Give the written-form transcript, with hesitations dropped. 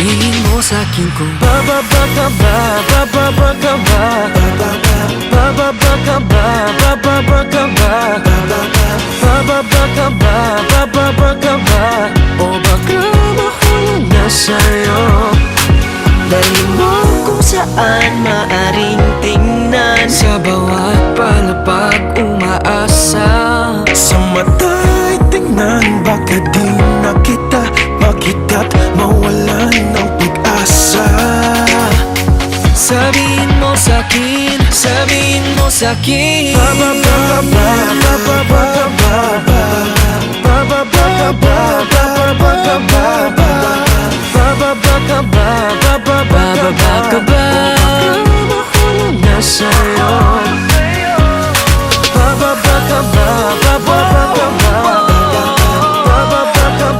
Sabihin mo sa'kin kung bababa ka ba, bababa ka ba, bababa ka ba, bababa ka ba, bababa ka ba, bababa ka ba, o baka mahulog na sa'yo. Dalhin mo kung saan maaring tingnan, sa bawat palapag umaasa. Sa mata'y tingnan, baka di na kita makita't mawalan ng pag-asa. Sabihin mo sa'kin, sabihin mo sa'kin, Bababa ka ba, bababa ka ba, bababa ka ba, bababa ka ba, bababa ka ba, bababa ka ba, bababa ka ba, mahulog na sa'yo.